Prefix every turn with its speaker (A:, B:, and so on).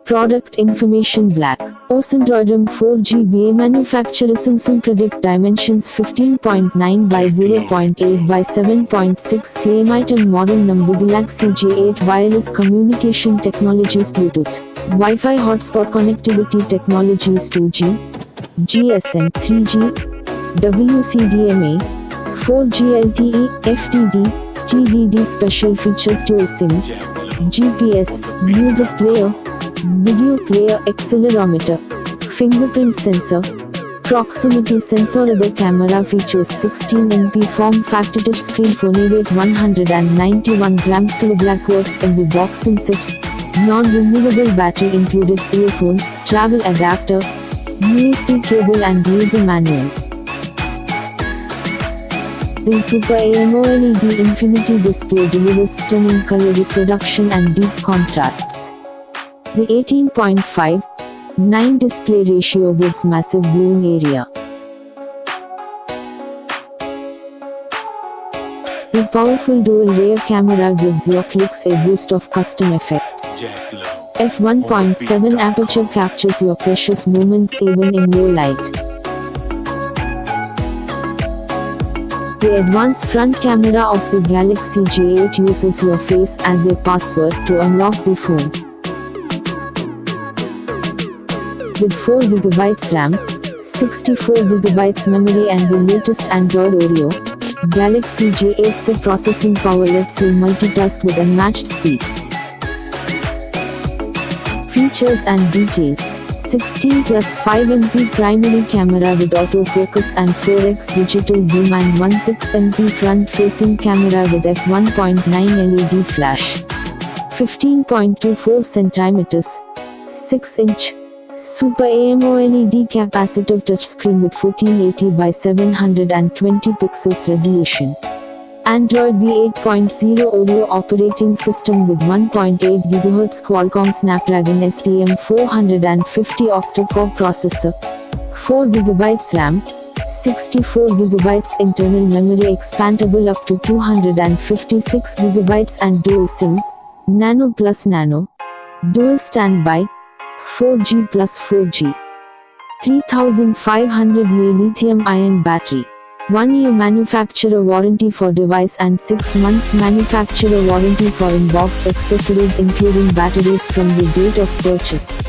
A: Product information black. Android 4GB manufacturer Samsung predict dimensions 15.9 by 0.8 by 7.6 same item model number Galaxy J8 wireless communication technologies Bluetooth, Wi-Fi hotspot connectivity technologies 2G, GSM 3G, WCDMA, 4G LTE, FTD, TDD special features dual SIM, GPS, music player, video player, accelerometer, fingerprint sensor, proximity sensor. Other camera features 16MP form factor touch screen, phone weight 191 grams, black works in the box insert, non-removable battery included, earphones, travel adapter, USB cable and user manual. The Super AMOLED Infinity display delivers stunning color reproduction and deep contrasts. The 18.5:9 display ratio gives massive viewing area. The powerful dual-rear camera gives your clicks a boost of custom effects. f1.7 aperture captures your precious moments even in low light. The advanced front camera of the Galaxy J8 uses your face as a password to unlock the phone. With 4GB RAM, 64GB memory and the latest Android Oreo, Galaxy J8's processing power lets you multitask with unmatched speed. Features and details: 16+5MP primary camera with autofocus and 4x digital zoom and 16MP front-facing camera with f1.9 LED flash. 15.24 cm, 6-inch Super AMOLED capacitive touchscreen with 1480 by 720 pixels resolution. Android V8.0 Oreo operating system with 1.8 GHz Qualcomm Snapdragon STM450 octa-core processor, 4GB RAM, 64GB internal memory expandable up to 256GB and dual SIM, Nano plus Nano, dual standby, 4G plus 4G, 3500 mAh lithium-ion battery, 1-year manufacturer warranty for device and 6 months manufacturer warranty for in-box accessories including batteries from the date of purchase.